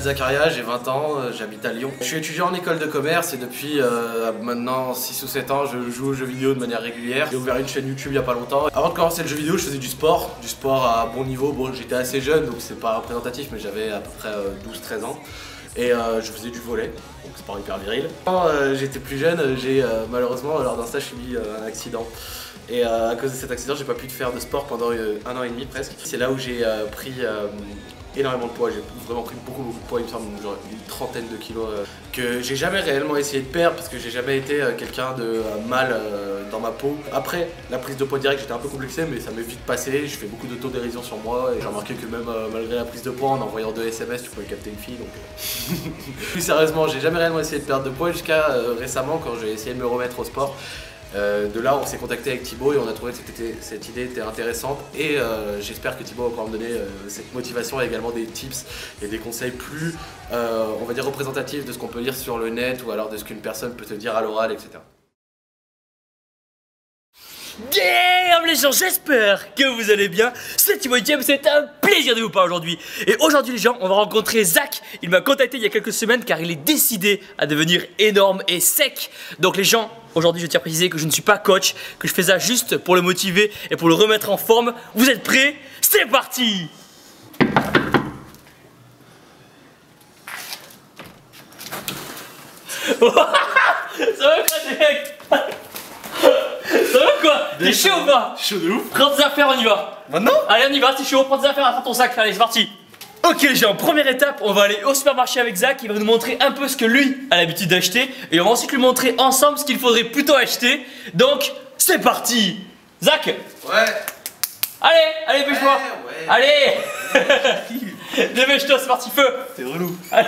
Zakaria, j'ai 20 ans, j'habite à Lyon. Je suis étudiant en école de commerce et depuis maintenant 6 ou 7 ans je joue aux jeux vidéo de manière régulière. J'ai ouvert une chaîne YouTube il y a pas longtemps. Avant de commencer le jeu vidéo, je faisais du sport à bon niveau. Bon, j'étais assez jeune donc c'est pas représentatif, mais j'avais à peu près 12-13 ans. Et je faisais du volley, donc c'est pas hyper viril. Quand j'étais plus jeune, j'ai malheureusement lors d'un stage subi un accident. Et à cause de cet accident, j'ai pas pu faire de sport pendant 1 an et demi presque. C'est là où j'ai pris énormément de poids, j'ai vraiment pris beaucoup de poids, il me semble genre une trentaine de kilos que j'ai jamais réellement essayé de perdre parce que j'ai jamais été quelqu'un de mal dans ma peau. Après la prise de poids directe, j'étais un peu complexé mais ça m'est vite passé, je fais beaucoup d'autodérision sur moi et j'ai remarqué que même malgré la prise de poids en envoyant 2 SMS tu pouvais capter une fille donc plus sérieusement j'ai jamais réellement essayé de perdre de poids jusqu'à récemment quand j'ai essayé de me remettre au sport. De là, on s'est contacté avec Thibaut et on a trouvé que cette idée était intéressante et j'espère que Thibaut va pouvoir me donner cette motivation et également des tips et des conseils plus, on va dire, représentatifs de ce qu'on peut lire sur le net ou alors de ce qu'une personne peut te dire à l'oral, etc. Damn les gens, j'espère que vous allez bien. C'est Thibaut James, c'est un plaisir de vous parler aujourd'hui. Et aujourd'hui les gens, on va rencontrer Zach. Il m'a contacté il y a quelques semaines car il est décidé à devenir énorme et sec. Donc les gens, aujourd'hui je tiens à préciser que je ne suis pas coach, que je fais ça juste pour le motiver et pour le remettre en forme. Vous êtes prêts? C'est parti! Ça va quoi mec? Ça va quoi? T'es chaud ou pas? Chaud de ouf. Prends tes affaires, on y va. Maintenant? Allez on y va, t'es chaud, prends tes affaires, attends ton sac, allez c'est parti. Ok les gens, première étape, on va aller au supermarché avec Zach. Il va nous montrer un peu ce que lui a l'habitude d'acheter. Et on va ensuite lui montrer ensemble ce qu'il faudrait plutôt acheter. Donc c'est parti. Zach. Ouais. Allez, dépêche-toi. Ouais. Allez. Dépêche-toi, c'est parti, feu. T'es relou. Allez.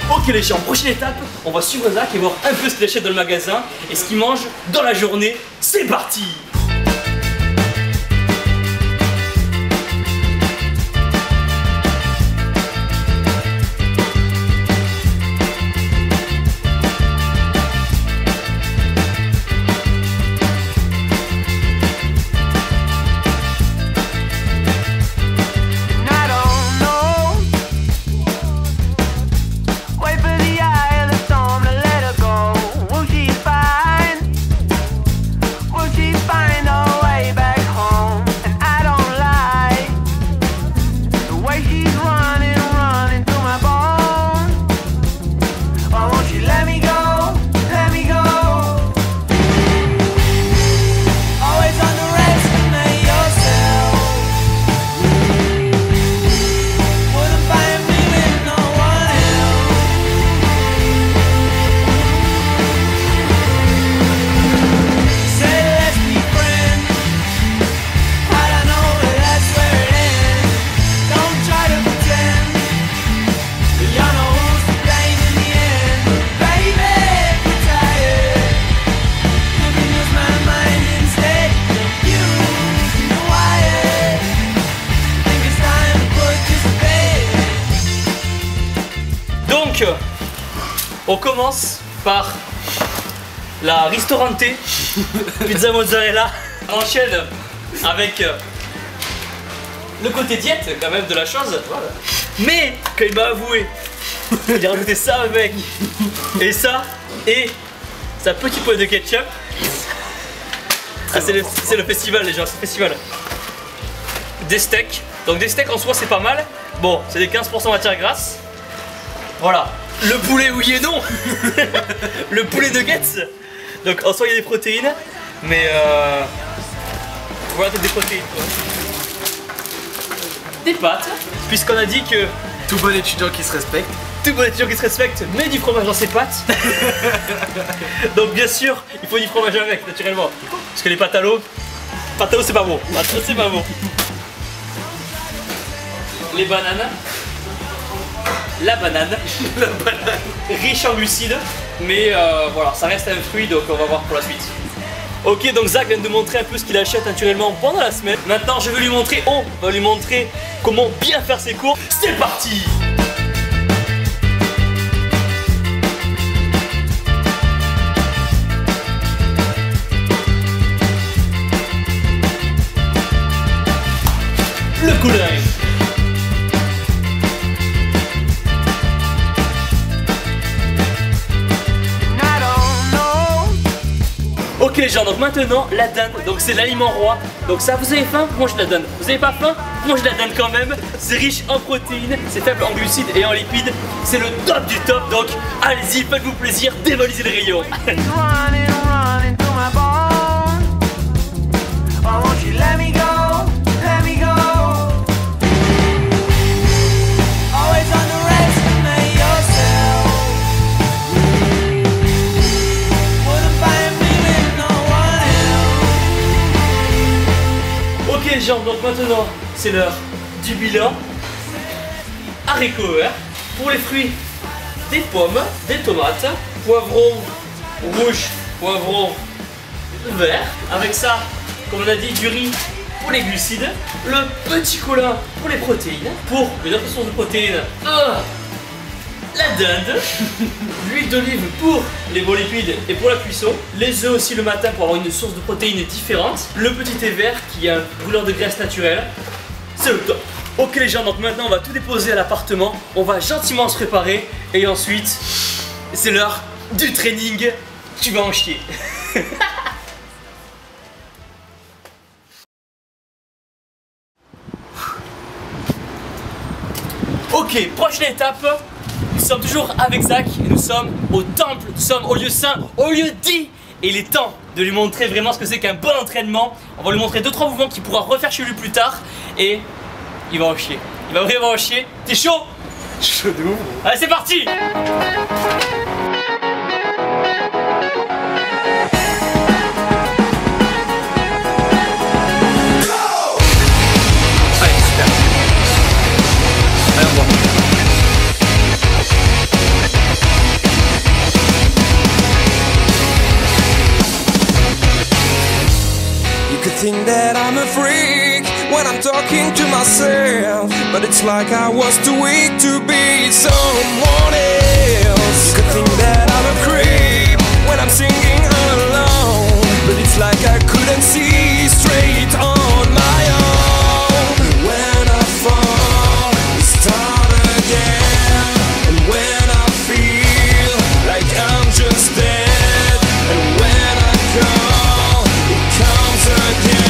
Ok les gens, prochaine étape, on va suivre Zach et voir un peu ce qu'il achète dans le magasin et ce qu'il mange dans la journée. C'est parti! On commence par la ristorante pizza mozzarella. On enchaîne avec le côté diète quand même de la chose. Mais quand il m'a avoué, il a rajouté ça avec et ça et sa petite poêle de ketchup. Ah, c'est le festival les gens, c'est le festival. Des steaks. Donc des steaks en soi c'est pas mal. Bon, c'est des 15% matière grasse. Voilà. Le poulet oui et non. Le poulet nuggets. Donc en soi il y a des protéines. Mais voilà, des protéines quoi. Des pâtes. Puisqu'on a dit que tout bon étudiant qui se respecte. Tout bon étudiant qui se respecte met du fromage dans ses pâtes. Donc bien sûr il faut du fromage avec naturellement. Parce que les pâtes à l'eau c'est pas bon. Pâtes à l'eau c'est pas bon. Les bananes. La banane. Riche en glucides. Mais voilà, ça reste un fruit donc on va voir pour la suite. Ok, donc Zach vient de montrer un peu ce qu'il achète naturellement pendant la semaine. Maintenant je vais lui montrer, on va lui montrer comment bien faire ses courses. C'est parti! Cool Rain. Ok les gens, donc maintenant la dinde, donc c'est l'aliment roi. Donc ça, vous avez faim, mangez de la dinde. Vous avez pas faim, mangez de la dinde quand même. C'est riche en protéines, c'est faible en glucides et en lipides. C'est le top du top, donc allez-y, faites-vous plaisir, dévalisez le rayon. Ok les gens, donc maintenant c'est l'heure du bilan. Haricots verts, pour les fruits, des pommes, des tomates, poivrons rouge, poivrons vert. Avec ça, comme on a dit, du riz pour les glucides, le petit colin pour les protéines, pour une autre source de protéines, la dinde, l'huile d'olive pour les bons lipides et pour la cuisson, les œufs aussi le matin pour avoir une source de protéines différente, le petit thé vert qui est un brûleur de graisse naturelle, c'est le top. Ok les gens, donc maintenant on va tout déposer à l'appartement, on va gentiment se préparer et ensuite c'est l'heure du training, tu vas en chier. Ok, prochaine étape, nous sommes toujours avec Zach et nous sommes au temple, nous sommes au lieu saint, au lieu dit. Et il est temps de lui montrer vraiment ce que c'est qu'un bon entraînement. On va lui montrer 2-3 mouvements qu'il pourra refaire chez lui plus tard. Et il va en chier, il va vraiment en chier. T'es chaud? Chaud de ouf. Allez c'est parti. Think that I'm a freak when I'm talking to myself, but it's like I was too weak to be someone else. You could think that I'm a creep when I'm singing all alone, but it's like I couldn't see straight on my own. When I fall, we start again, and when I feel like I'm just dead, and when I call, it comes again.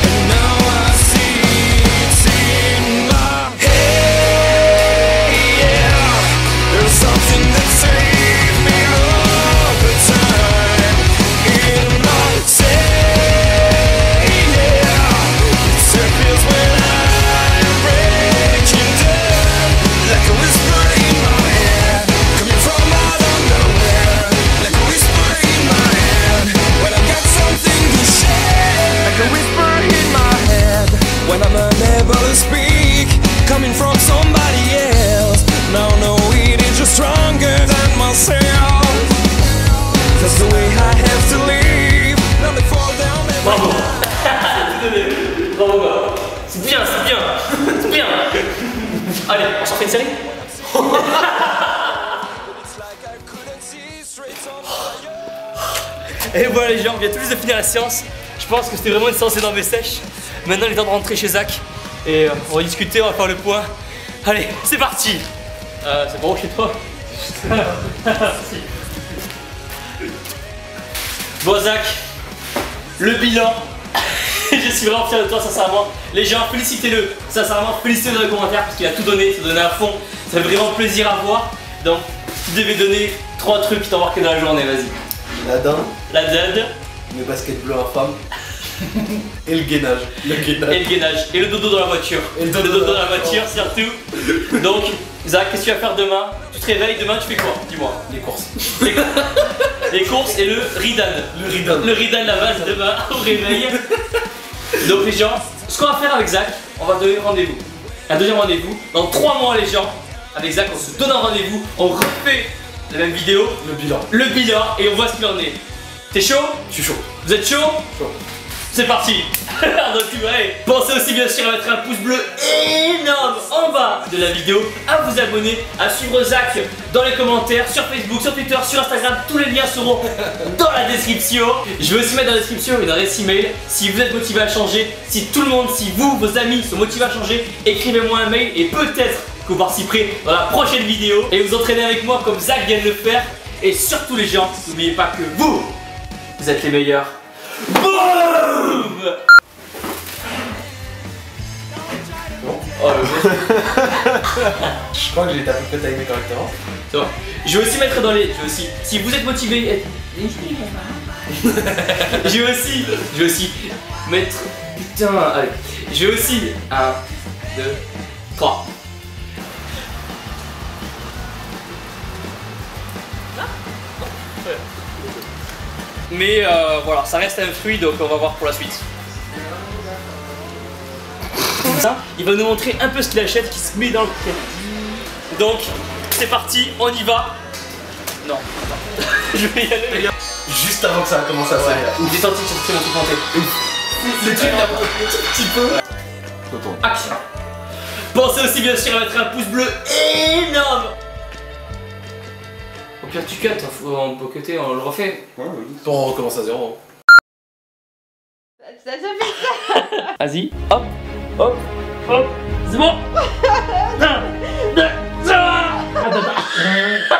And now I see it's in my head. Yeah, there's something that saves me all the time in myself. Yeah, it circles when I'm breaking down, like a whisper in my head, coming from out of nowhere, like a whisper in my head when I got something to share, like a whisper in my head when I'm unable to speak, coming from somebody else. Now no, it is just stronger than myself. That's the way I have to live. Now they fall down and Bravo. Bravo gars. C'est bien, c'est bien. C'est bien. Allez, on s'en fait une série. it's like I couldn't see straight on my own. Et voilà les gens, on vient tout juste de finir la séance. Je pense que c'était vraiment une séance énorme et sèche. Maintenant il est temps de rentrer chez Zach. Et on va discuter, on va faire le point. Allez, c'est parti. C'est bon chez toi. Si. Bon Zach, le bilan. Je suis vraiment fier de toi sincèrement. Les gens, félicitez-le. Sincèrement, félicitez-le dans les commentaires parce qu'il a tout donné, il s'est donné à fond. Ça fait vraiment plaisir à voir. Donc, tu devais donner 3 trucs qui t'ont marqué dans la journée, vas-y. La dinde, La dinde. mes baskets bleues infâmes et le gainage. Le gainage. Et le gainage. Et le dodo dans la voiture. Et le dodo dans la voiture surtout. Donc, Zach, qu'est-ce que tu vas faire demain? Tu te réveilles, demain tu fais quoi? Dis-moi. Les courses. Les courses et le ridan. Le ridan. Le ridan, la base demain au réveil. Donc les gens, ce qu'on va faire avec Zach, on va donner rendez-vous. Un deuxième rendez-vous. Dans 3 mois les gens, avec Zach on se donne un rendez-vous, on refait la même vidéo. Le bilan. Le bilan et on voit ce qu'il en est. T'es chaud? Je suis chaud. Vous êtes chaud? Chaud. C'est parti. Donc, ouais. Pensez aussi bien sûr à mettre un pouce bleu énorme en bas de la vidéo, à vous abonner, à suivre Zach dans les commentaires, sur Facebook, sur Twitter, sur Instagram. Tous les liens seront dans la description. Je vais aussi mettre dans la description une adresse email. Si vous êtes motivé à changer, si tout le monde, si vous, vos amis sont motivés à changer, écrivez-moi un mail et peut-être que vous participerez dans la prochaine vidéo et vous entraînez avec moi comme Zach vient de le faire. Et surtout les gens, n'oubliez pas que vous êtes les meilleurs. Boum! Oh, je crois que j'ai été à peu près timé correctement. C'est bon. Je vais aussi mettre dans les. Je vais aussi. Si vous êtes motivé. Je vais aussi mettre. Putain, allez. Je vais aussi. 1, 2, 3. Mais voilà, ça reste un fruit donc on va voir pour la suite. Ça, il va nous montrer un peu ce qu'il achète qui se met dans le paquet. Donc, c'est parti, on y va. Non, attends. Je vais y aller. Juste avant que ça a commencé à se faire. Une détente, c'est mon truc monté. Le truc là, un petit peu. Action. Pensez aussi bien sûr à mettre un pouce bleu énorme. Au pire tu cut, on peut cutter, on le refait. On recommence à zéro. Ça fait ça. Vas-y, hop, hop, hop, c'est bon. 1, 2, 3.